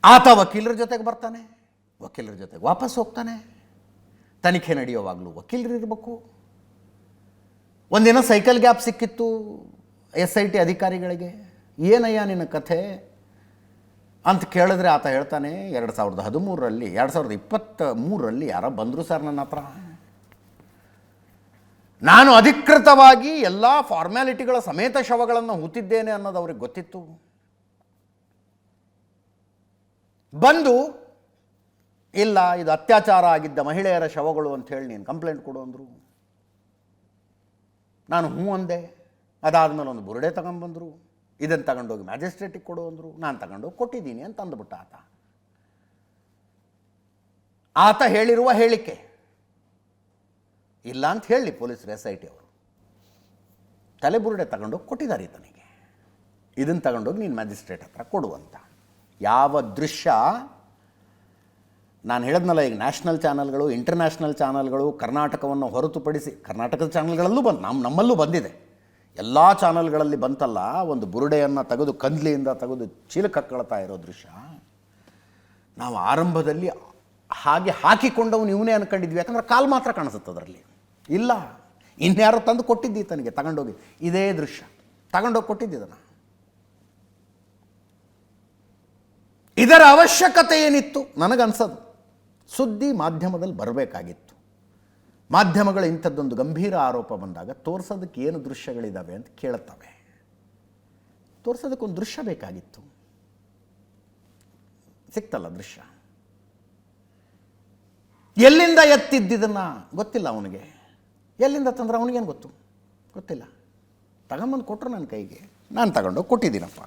ಆತ ವಕೀಲರ ಜೊತೆಗೆ ಬರ್ತಾನೆ, ವಕೀಲರ ಜೊತೆಗೆ ವಾಪಸ್ ಹೋಗ್ತಾನೆ. ತನಿಖೆ ನಡೆಯುವಾಗಲೂ ವಕೀಲರು ಇರಬೇಕು. ಒಂದಿನ ಸೈಕಲ್ ಗ್ಯಾಪ್ ಸಿಕ್ಕಿತ್ತು SIT ಅಧಿಕಾರಿಗಳಿಗೆ. ಏನಯ್ಯ ನಿನ್ನ ಕಥೆ ಅಂತ ಕೇಳಿದ್ರೆ ಆತ ಹೇಳ್ತಾನೆ, 2023ರಲ್ಲಿ ಯಾರೋ ಬಂದರು ಸರ್ ನನ್ನ ಹತ್ರ. ನಾನು ಅಧಿಕೃತವಾಗಿ ಎಲ್ಲ ಫಾರ್ಮ್ಯಾಲಿಟಿಗಳ ಸಮೇತ ಶವಗಳನ್ನು ಹೂತಿದ್ದೇನೆ ಅನ್ನೋದು ಅವ್ರಿಗೆ ಗೊತ್ತಿತ್ತು. ಬಂದು ಇಲ್ಲ ಇದು ಅತ್ಯಾಚಾರ ಆಗಿದ್ದ ಮಹಿಳೆಯರ ಶವಗಳು ಅಂತ ಹೇಳಿ ನೀನು ಕಂಪ್ಲೇಂಟ್ ಕೊಡು ಅಂದರು. ನಾನು ಹ್ಞೂ ಅಂದೆ. ಅದಾದಮೇಲೆ ಒಂದು ಬುರುಡೆ ತಗೊಂಡ್ಬಂದರು. ಇದನ್ನು ತಗೊಂಡೋಗಿ ಮ್ಯಾಜಿಸ್ಟ್ರೇಟಿಗೆ ಕೊಡು ಅಂದರು. ನಾನು ತಗೊಂಡೋಗಿ ಕೊಟ್ಟಿದ್ದೀನಿ ಅಂತ ಅಂದ್ಬಿಟ್ಟ ಆತ ಹೇಳಿರುವ ಹೇಳಿಕೆ ಇಲ್ಲ ಅಂತ ಹೇಳಿ ಪೊಲೀಸರು SIT ಅವರು ತಲೆ ಬುರುಡೆ ತಗೊಂಡೋಗಿ ಕೊಟ್ಟಿದ್ದಾರೆ ತನಗೆ. ಇದನ್ನು ತಗೊಂಡೋಗಿ ನೀನು ಮ್ಯಾಜಿಸ್ಟ್ರೇಟ್ ಹತ್ರ ಕೊಡು ಅಂತ. ಯಾವ ದೃಶ್ಯ ನಾನು ಹೇಳಿದ್ನಲ್ಲ, ಈಗ ನ್ಯಾಷನಲ್ ಚಾನಲ್ಗಳು, ಇಂಟರ್ನ್ಯಾಷನಲ್ ಚಾನಲ್ಗಳು ಕರ್ನಾಟಕವನ್ನು ಹೊರತುಪಡಿಸಿ, ಕರ್ನಾಟಕದ ಚಾನಲ್ಗಳಲ್ಲೂ ನಮ್ಮಲ್ಲೂ ಬಂದಿದೆ, ಎಲ್ಲ ಚಾನಲ್ಗಳಲ್ಲಿ ಬಂತಲ್ಲ, ಒಂದು ಬುರುಡೆಯನ್ನು ತೆಗೆದು ಕಂದ್ಲಿಯಿಂದ ತೆಗೆದು ಚೀಲಕ್ಕೆ ಹಾಕ್ಕೊಳ್ತಾ ಇರೋ ದೃಶ್ಯ. ನಾವು ಆರಂಭದಲ್ಲಿ ಹಾಗೆ ಹಾಕಿಕೊಂಡವನು ಇವನೇ ಅನ್ಕೊಂಡಿದ್ವಿ, ಯಾಕಂದ್ರೆ ಕಾಲು ಮಾತ್ರ ಕಾಣಿಸುತ್ತೆ ಅದರಲ್ಲಿ. ಇಲ್ಲ, ಇನ್ಯಾರೋ ತಂದು ಕೊಟ್ಟಿದ್ದಿ ತನಗೆ ತಗೊಂಡೋಗಿ. ಇದೇ ದೃಶ್ಯ ತಗೊಂಡೋಗಿ ಕೊಟ್ಟಿದ್ದಿದ್ದನ್ನು. ಇದರ ಅವಶ್ಯಕತೆ ಏನಿತ್ತು ನನಗನ್ಸೋದು, ಸುದ್ದಿ ಮಾಧ್ಯಮದಲ್ಲಿ ಬರಬೇಕಾಗಿತ್ತು. ಮಾಧ್ಯಮಗಳು ಇಂಥದ್ದೊಂದು ಗಂಭೀರ ಆರೋಪ ಬಂದಾಗ ತೋರಿಸೋದಕ್ಕೆ ಏನು ದೃಶ್ಯಗಳಿದ್ದಾವೆ ಅಂತ ಕೇಳುತ್ತವೆ. ತೋರಿಸೋದಕ್ಕೊಂದು ದೃಶ್ಯ ಬೇಕಾಗಿತ್ತು. ಸಿಕ್ತಲ್ಲ ದೃಶ್ಯ. ಎಲ್ಲಿಂದ ಎತ್ತಿದ್ದಿದ್ದನ್ನು ಗೊತ್ತಿಲ್ಲ ಅವನಿಗೆ. ಎಲ್ಲಿಂದ ತಂದ್ರೆ ಅವನಿಗೇನು ಗೊತ್ತಿಲ್ಲ. ತಗೊಂಬಂದು ಕೊಟ್ಟರು ನನ್ನ ಕೈಗೆ. ನಾನು ತಗೊಂಡೋಗಿ ಕೊಟ್ಟಿದ್ದೀನಪ್ಪ.